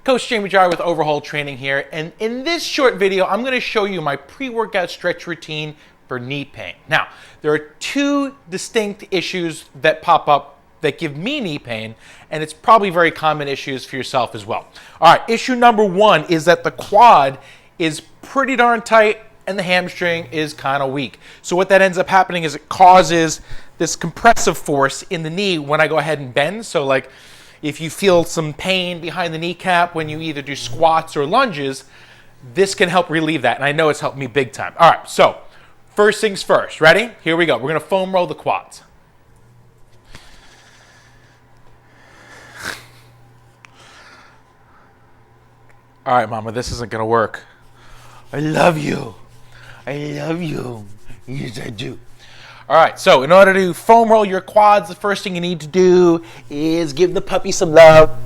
Coach Jamie Jar with Overhaul Training here, and in this short video, I'm going to show you my pre-workout stretch routine for knee pain. Now, there are two distinct issues that pop up that give me knee pain, and it's probably very common issues for yourself as well. All right, issue number one is that the quad is pretty darn tight and the hamstring is kind of weak. So what that ends up happening is it causes this compressive force in the knee when I go ahead and bend. So like if you feel some pain behind the kneecap when you either do squats or lunges, this can help relieve that. And I know it's helped me big time. All right, so first things first. Ready? Here we go. We're going to foam roll the quads. All right, Mama, this isn't going to work. I love you. I love you. Yes, I do. All right, so in order to foam roll your quads, the first thing you need to do is give the puppy some love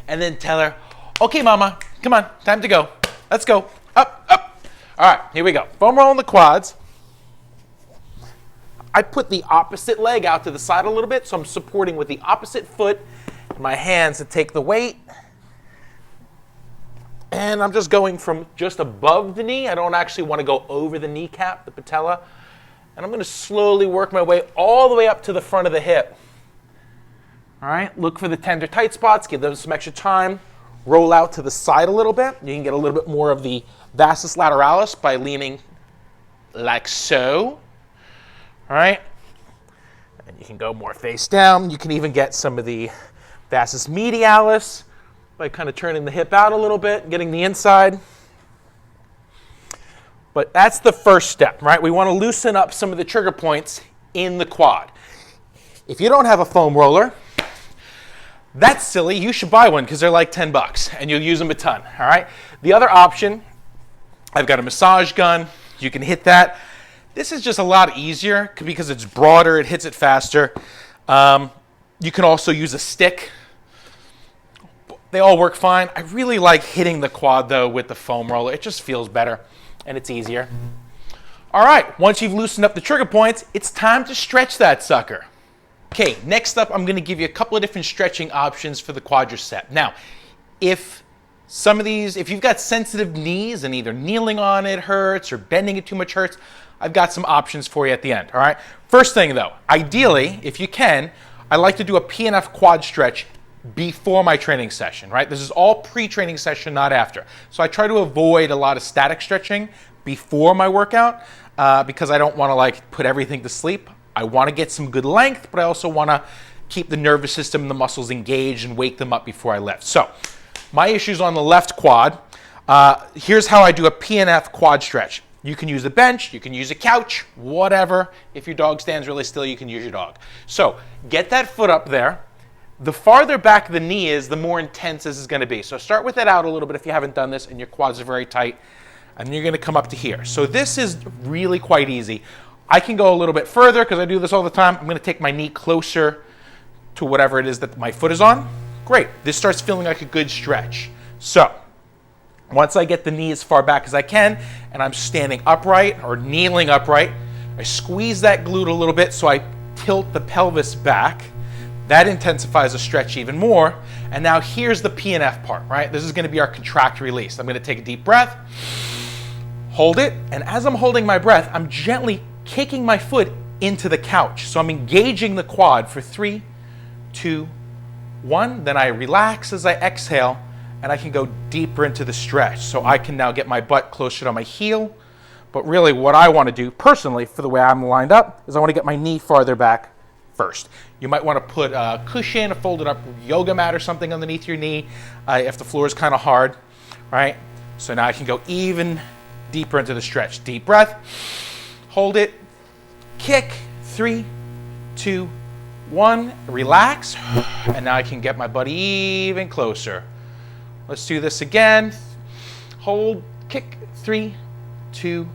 and then tell her, okay, Mama, come on, time to go. Let's go. Up, up. All right, here we go. Foam rolling the quads. I put the opposite leg out to the side a little bit, so I'm supporting with the opposite foot, my hands to take the weight. And I'm just going from just above the knee. I don't actually want to go over the kneecap, the patella. And I'm going to slowly work my way all the way up to the front of the hip. All right, look for the tender tight spots, give them some extra time. Roll out to the side a little bit. You can get a little bit more of the vastus lateralis by leaning like so. All right, and you can go more face down. You can even get some of the vastus medialis by kind of turning the hip out a little bit, getting the inside. But that's the first step, right? We want to loosen up some of the trigger points in the quad. If you don't have a foam roller, that's silly. You should buy one because they're like $10 and you'll use them a ton, all right? The other option, I've got a massage gun. You can hit that. This is just a lot easier because it's broader, it hits it faster. You can also use a stick. They all work fine. I really like hitting the quad though with the foam roller. It just feels better and it's easier. All right, once you've loosened up the trigger points, it's time to stretch that sucker. Okay, next up, I'm gonna give you a couple of different stretching options for the quadricep. Now, if you've got sensitive knees and either kneeling on it hurts or bending it too much hurts, I've got some options for you at the end, all right? First thing though, ideally, if you can, I like to do a PNF quad stretch before my training session, right? This is all pre-training session, not after. So I try to avoid a lot of static stretching before my workout because I don't want to like put everything to sleep. I want to get some good length, but I also want to keep the nervous system and the muscles engaged and wake them up before I lift. So my issue's on the left quad. Here's how I do a PNF quad stretch. You can use a bench, you can use a couch, whatever. If your dog stands really still, you can use your dog. So get that foot up there. The farther back the knee is, the more intense this is going to be. So start with it out a little bit if you haven't done this and your quads are very tight. And you're going to come up to here. So this is really quite easy. I can go a little bit further because I do this all the time. I'm going to take my knee closer to whatever it is that my foot is on. Great. This starts feeling like a good stretch. So once I get the knee as far back as I can and I'm standing upright or kneeling upright, I squeeze that glute a little bit so I tilt the pelvis back. That intensifies the stretch even more. And now here's the PNF part, right? This is going to be our contract release. I'm going to take a deep breath, hold it, and as I'm holding my breath, I'm gently kicking my foot into the couch. So I'm engaging the quad for 3, 2, 1. Then I relax as I exhale, and I can go deeper into the stretch. So I can now get my butt closer to my heel. But really what I want to do personally for the way I'm lined up is I want to get my knee farther back first. You might want to put a cushion, a folded up yoga mat or something underneath your knee if the floor is kind of hard, right? So now I can go even deeper into the stretch. Deep breath, hold it, kick, 3, 2, 1, relax, and now I can get my butt even closer. Let's do this again. Hold, kick, 3, 2,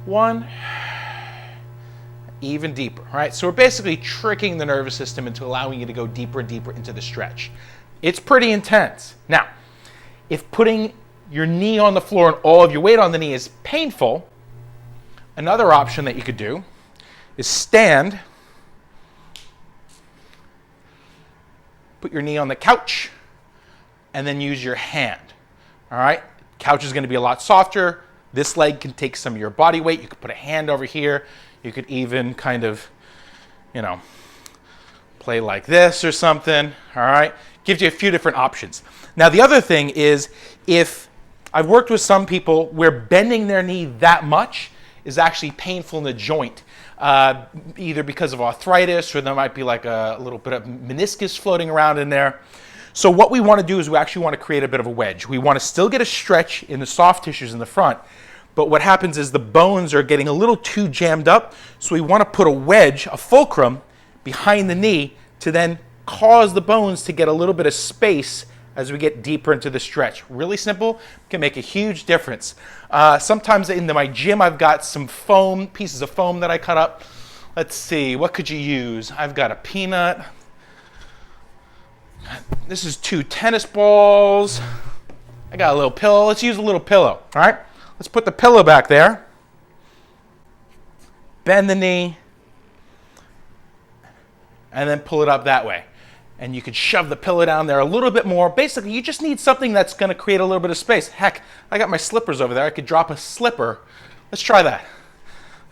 1. Even deeper, right? So we're basically tricking the nervous system into allowing you to go deeper and deeper into the stretch. It's pretty intense. Now, if putting your knee on the floor and all of your weight on the knee is painful, another option that you could do is stand, put your knee on the couch, and then use your hand. all right? Couch is gonna be a lot softer. This leg can take some of your body weight. You could put a hand over here. You could even kind of, you know, play like this or something, all right? Gives you a few different options. Now, the other thing is, if I've worked with some people where bending their knee that much is actually painful in the joint, either because of arthritis or there might be like a little bit of meniscus floating around in there. So what we want to do is we actually want to create a bit of a wedge. We want to still get a stretch in the soft tissues in the front, but what happens is the bones are getting a little too jammed up, so we want to put a wedge, a fulcrum, behind the knee to then cause the bones to get a little bit of space as we get deeper into the stretch. Really simple, can make a huge difference. Sometimes in my gym, I've got some foam, pieces of foam that I cut up. Let's see, what could you use? I've got a peanut. This is 2 tennis balls. I got a little pillow. Let's use a little pillow, all right? Let's put the pillow back there. Bend the knee. And then pull it up that way. And you could shove the pillow down there a little bit more. Basically, you just need something that's going to create a little bit of space. Heck, I got my slippers over there. I could drop a slipper. Let's try that.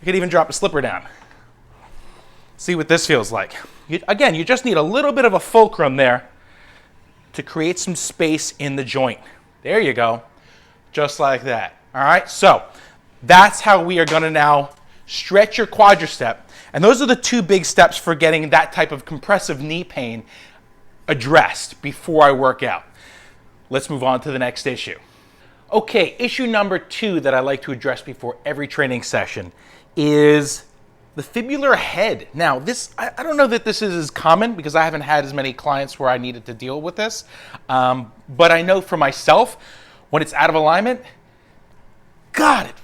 I could even drop a slipper down. See what this feels like. Again, you just need a little bit of a fulcrum there to create some space in the joint. There you go. Just like that. All right? So that's how we are going to now stretch your quadricep. And those are the 2 big steps for getting that type of compressive knee pain addressed before I work out. Let's move on to the next issue. Okay, issue number 2 that I like to address before every training session is the fibular head. Now, this, I don't know that this is as common because I haven't had as many clients where I needed to deal with this. But I know for myself, when it's out of alignment, God, it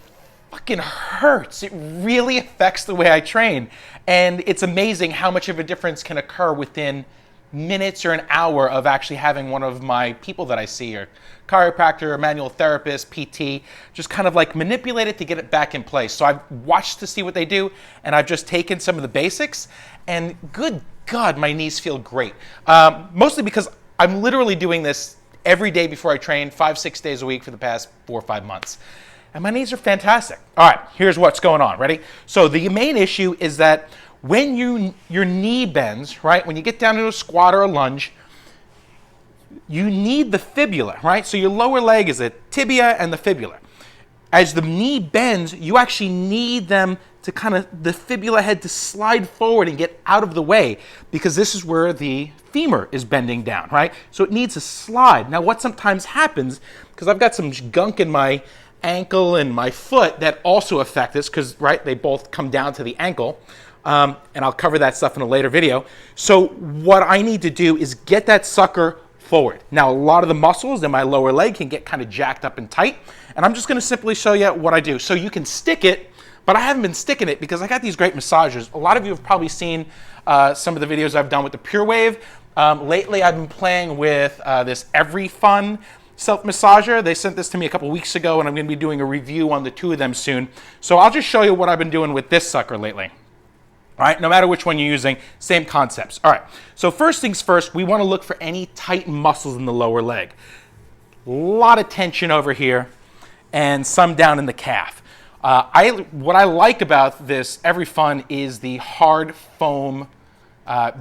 fucking hurts. It really affects the way I train. And it's amazing how much of a difference can occur within minutes or an hour of actually having one of my people that I see, or chiropractor, or manual therapist, PT, just kind of like manipulate it to get it back in place. So I've watched to see what they do, and I've just taken some of the basics, and good God, my knees feel great. Mostly because I'm literally doing this every day before I train, 5-6 days a week for the past 4 or 5 months. And my knees are fantastic. All right, here's what's going on. Ready? So the main issue is that when your knee bends, right, when you get down into a squat or a lunge, you need the fibula, right? So your lower leg is the tibia and the fibula. As the knee bends, you actually need them to kind of, the fibula head to slide forward and get out of the way, because this is where the femur is bending down, right? So it needs to slide. Now, what sometimes happens, because I've got some gunk in my ankle and my foot that also affect this, because, right, they both come down to the ankle. And I'll cover that stuff in a later video. So what I need to do is get that sucker forward. Now, a lot of the muscles in my lower leg can get kind of jacked up and tight, and I'm just going to simply show you what I do. So you can stick it, but I haven't been sticking it because I got these great massagers. A lot of you have probably seen some of the videos I've done with the Pure Wave. Lately, I've been playing with this Every Fun self-massager. They sent this to me a couple weeks ago, and I'm going to be doing a review on the 2 of them soon. So I'll just show you what I've been doing with this sucker lately. All right, no matter which one you're using, same concepts. All right, so first things first, we want to look for any tight muscles in the lower leg. A lot of tension over here and some down in the calf. What I like about this Every Fun is the hard foam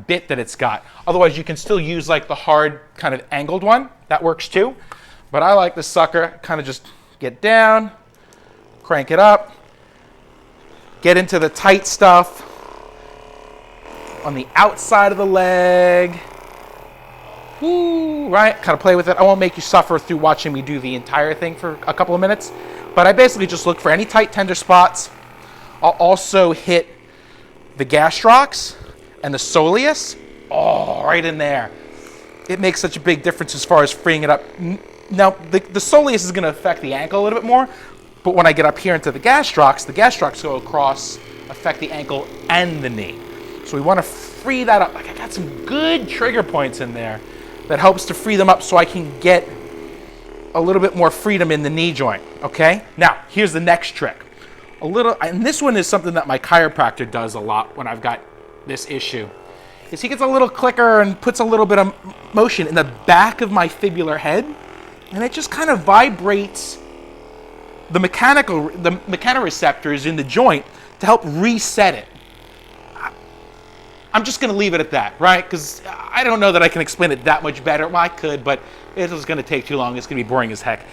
bit that it's got. Otherwise, you can still use like the hard kind of angled one. That works too. But I like the sucker, kind of just get down, crank it up, get into the tight stuff on the outside of the leg. Woo, right? Kind of play with it. I won't make you suffer through watching me do the entire thing for a couple of minutes, but I basically just look for any tight, tender spots. I'll also hit the gastrocs and the soleus. Oh, right in there. It makes such a big difference as far as freeing it up. Now, the soleus is going to affect the ankle a little bit more, but when I get up here into the gastrocs go across, affect the ankle and the knee. So we want to free that up. Like, I got some good trigger points in there that helps to free them up so I can get a little bit more freedom in the knee joint, okay? Now, here's the next trick. And this one is something that my chiropractor does a lot when I've got this issue, is he gets a little clicker and puts a little bit of motion in the back of my fibular head and it just kind of vibrates the mechanoreceptors in the joint to help reset it. I'm just going to leave it at that, right? Because I don't know that I can explain it that much better. Well, I could, but it was going to take too long. It's going to be boring as heck.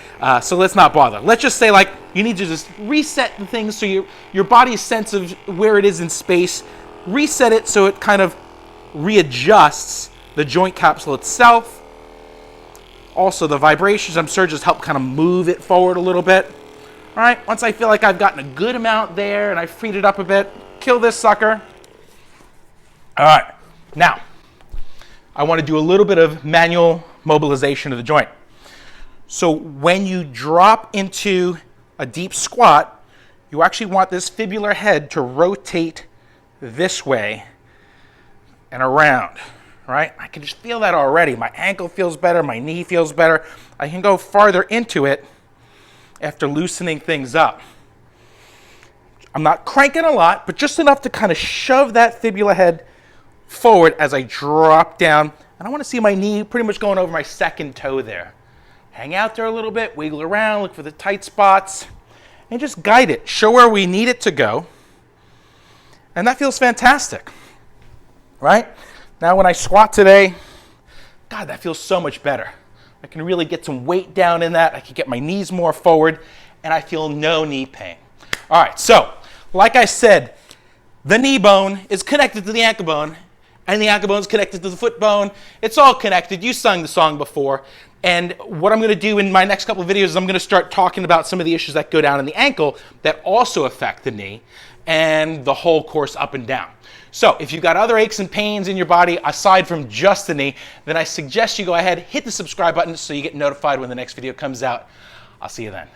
So let's not bother. Let's just say, like, you need to just reset the things so your body's sense of where it is in space, reset it so it kind of readjusts the joint capsule itself. Also, the vibrations, I'm sure, just help kind of move it forward a little bit. All right, once I feel like I've gotten a good amount there and I freed it up a bit, kill this sucker. All right, now, I want to do a little bit of manual mobilization of the joint. So when you drop into a deep squat, you actually want this fibular head to rotate this way and around, right? I can just feel that already. My ankle feels better, my knee feels better. I can go farther into it after loosening things up. I'm not cranking a lot, but just enough to kind of shove that fibula head forward as I drop down. And I want to see my knee pretty much going over my second toe there. Hang out there a little bit, wiggle around, look for the tight spots, and just guide it. Show where we need it to go. And that feels fantastic, right? Now when I squat today, God, that feels so much better. I can really get some weight down in that. I can get my knees more forward, and I feel no knee pain. All right, so like I said, the knee bone is connected to the ankle bone, and the ankle bone is connected to the foot bone. It's all connected. You sung the song before. And what I'm going to do in my next couple of videos is I'm going to start talking about some of the issues that go down in the ankle that also affect the knee and the whole course up and down. So if you've got other aches and pains in your body aside from just the knee, then I suggest you go ahead, hit the subscribe button so you get notified when the next video comes out. I'll see you then.